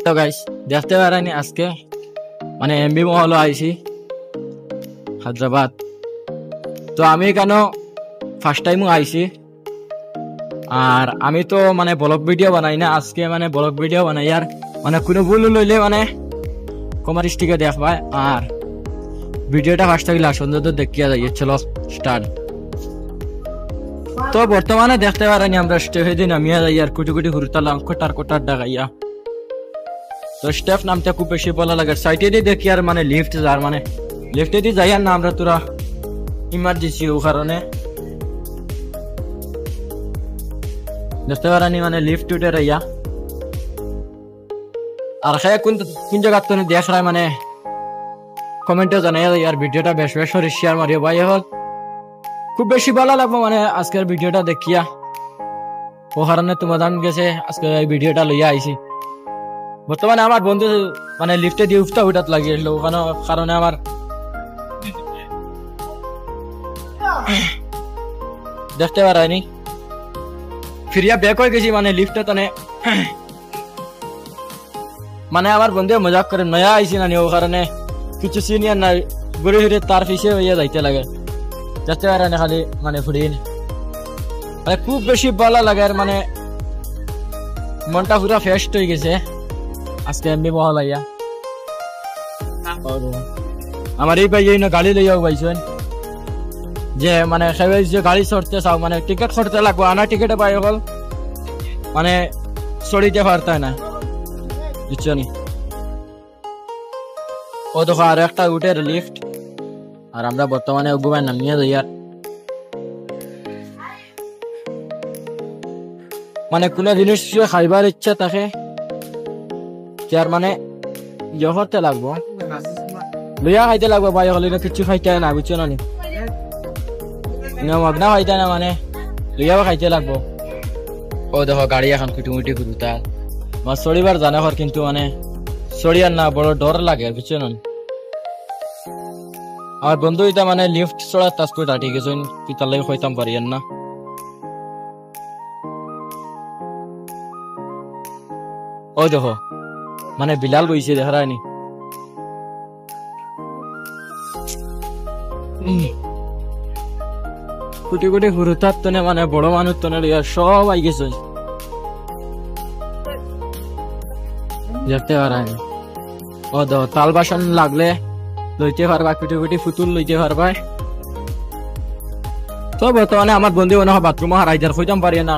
তো গাইস দেখতে পারেনি আজকে মানে এমবি মহল আইছি হায়দ্রাবাদ। তো আমি কেন ফার্স্ট টাইমও আইছি, আর আমি তো মানে ব্লগ ভিডিও বানাই না, আজকে মানে ব্লগ ভিডিও বানাই। আর মানে কোনো ভুল লইলে মানে কমার স্টিকে দেখবাই। আর ভিডিওটা ফার্স্ট থাকলে সুন্দর দেখিয়া যাই। চলো স্টার্ট। তো বর্তমানে দেখতে পারেনি আমরা স্টেপে দিন নামিয়া যাই আর কুটি কুটি ঘুরতালাম কোটার কোটার ডাকাইয়া। তো স্টেপ নামতে খুব বেশি বলা লাগে, সাইডে দিয়ে দেখি আর মানে লিফট যার মানে লিফটে দিয়ে যাই আর না আমরা তোরা ইমার্জেন্সি ও কারণে দেখতে পারানি মানে লিফট উঠে রাইয়া। আর খায় কোন জায়গা তো দেখ রায় মানে কমেন্টে জানাই আর ভিডিওটা বেশ বেশ করে শেয়ার মারিও ভাই। এখন খুব বেশি ভালো লাগবো মানে আজকের ভিডিওটা দেখিয়া, ও কারণে তোমাদের গেছে আজকে এই ভিডিওটা লইয়া আইছি। বর্তমানে আমার বন্ধু মানে লিফটে দিয়ে উঠতে উঠাত লাগিয়েছিল, ওখানে কারণে আমার দেখতে পারাইনি। ফিরিয়া ব্যাক হয়ে গেছি মানে লিফটে তানে মানে আমার বন্ধু মজাক করে নয়া আইসি না ও কারণে কিছু সিনিয়র নাই ঘুরে ফিরে তার পিছিয়ে হইয়া যাইতে লাগে। দেখতে পারেন খালি মানে ফুরিয়ে মানে খুব বেশি ভালো লাগে আর মানে মনটা পুরা ফ্রেশ হয়ে গেছে আজকে এমনি মহল আইয়া। আমার এই ভাই না গাড়ি লইয়াও পাইছেন যে মানে যে গাড়ি চড়তে চাও মানে টিকিট করতে লাগবো, আনা টিকিটে পাই হল মানে চড়িতে পারতাই না বুঝছো নি। ও দেখো আর একটা উঠের লিফট আর আমরা বর্তমানে ঘুমাই নামিয়ে যাই। আর মানে কোনো জিনিস খাইবার ইচ্ছা থাকে যার মানে ইয়ে করতে লাগবো লইয়া খাইতে লাগবো ভাই হলে কিছু খাইতে না বুঝছো না নি, মগনা খাইতে না মানে লইয়াও খাইতে লাগবো। ও দেখো গাড়ি এখন কুটুমুটি ঘুরুতা মাছ চড়িবার জানে ঘর কিন্তু মানে চড়িয়ার না বড় ডর লাগে বুঝছো না। আমার বন্ধু এটা মানে লিফট চড়ার তাজ করে দাঁড়িয়ে গেছেন কি তার লাগে হইতাম পারিয়ান না। ও দেখো মানে বিলাল বইছে দেখা রায়নি। কুটি কুটি ঘুরতার তনে মানে বড় মানুষ তনে সব আই গেছে দেখতে পারানি। ও দেখো তাল বাসন লাগলে লইতে পারবা, কুটি কুটি ফুতুল লইতে পারবা। তো বর্তমানে আমার বন্ধু বাথরুমে হারাই যার হইতাম পারি না।